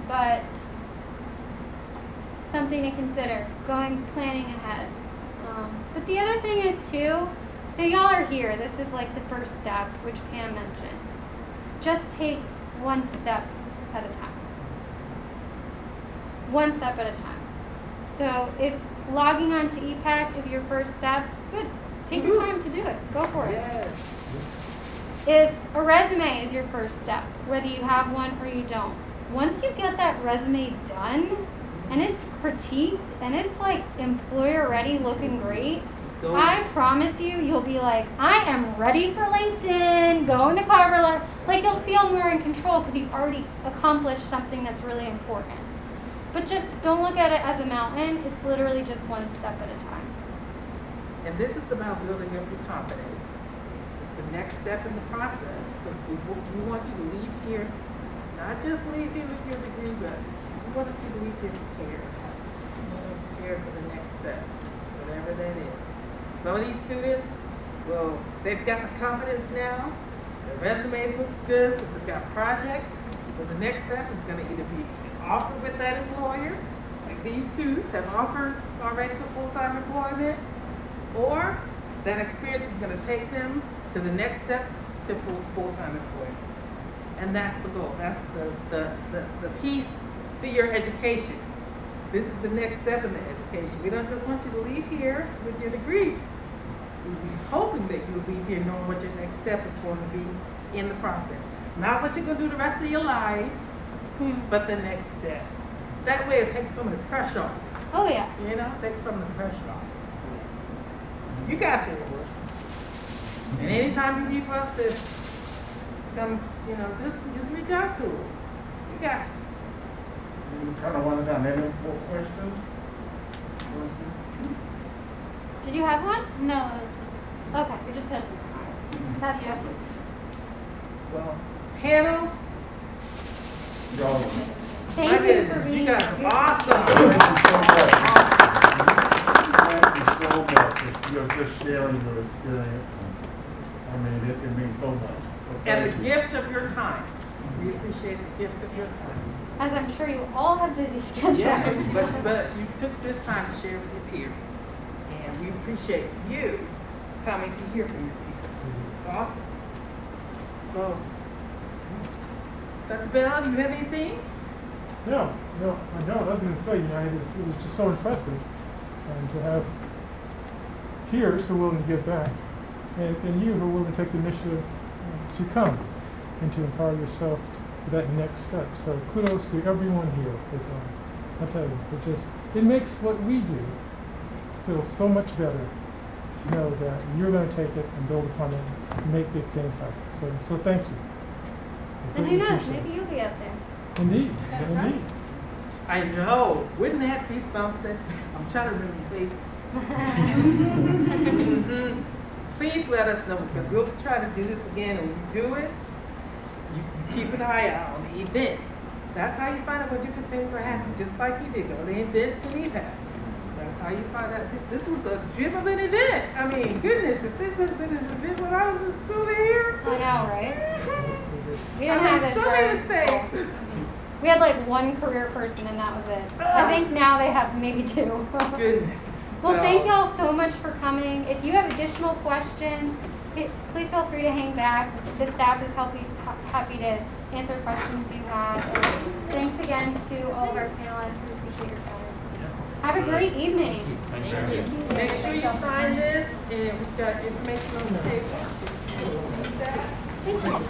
But something to consider, planning ahead. But the other thing is too, so y'all are here, this is like the first step, which Pam mentioned. Just take one step at a time. One step at a time. So if logging on to EPAC is your first step, good. Take your time to do it. Go for it. Yes. if a resume is your first step, whether you have one or you don't, once you get that resume done and it's critiqued and it's like employer ready, looking great, I promise you, you'll be like, I am ready for LinkedIn, going to cover letter. Like, you'll feel more in control because you've already accomplished something that's really important. But just don't look at it as a mountain. It's literally just one step at a time. And this is about building up your confidence. It's the next step in the process because we want you to leave here, not just leave here with your degree, but we want you to leave here prepared. Prepared for the next step, whatever that is. Some of these students, well, they've got the confidence now. Their resumes look good because they've got projects. But the next step is going to either be offered with that employer, like these two have offers already for full-time employment, or that experience is going to take them to the next step to full-time employment. And that's the goal. That's the piece to your education. This is the next step in the education. We don't just want you to leave here with your degree. We're hoping that you'll leave here knowing what your next step is going to be in the process. Not what you're going to do the rest of your life, but the next step. That way it takes some of the pressure off. Oh, yeah. You know, it takes some of the pressure off. You got this. And anytime you need for us to come, you know, just reach out to us. We got you. You kind of want to down. Any more questions? Did you have one? No. Okay, you just said that's Yeah. good. Well, panel, Y'all, Thank my you goodness, for being you guys here. are awesome. thank you so much. You're just sharing your experience. I mean, it means so much. So And thank the you. gift of your time. We appreciate the gift of your time. As I'm sure you all have busy schedules. Yeah, but you took this time to share with your peers. And we appreciate you coming to hear from your peers. It's awesome. So, Dr. Bell, you have anything? No, I don't. I was going to say, it was just so impressive to have peers who are willing to give back, and you who are willing to take the initiative to come and to empower yourself to that next step. So kudos to everyone here. I tell you, it makes what we do feel so much better to know that you're going to take it and build upon it and make big things happen. So thank you. I And who greatly knows, appreciate maybe it. you'll be up there. Indeed, That's indeed. right. I know. Wouldn't that be something? I'm trying to remember your face. Please let us know because we'll try to do this again, and when we do it, you keep an eye out on the events. That's how you find out what different things are happening, just like you did. Go to events and EPAC. That's how you find out. This was a gem of an event. I mean, goodness, if this had been an event when I was a student here. I know, right? We didn't have this. So many mistakes. We had like one career person and that was it. I think now they have maybe two. Goodness. Well, So- thank y'all so much for coming. If you have additional questions, please feel free to hang back. The staff is happy to answer questions you have. And thanks again to all of our panelists. We appreciate your time. Have a great evening. Thank you. Make sure you sign this, and we've got information on the table. Thank you.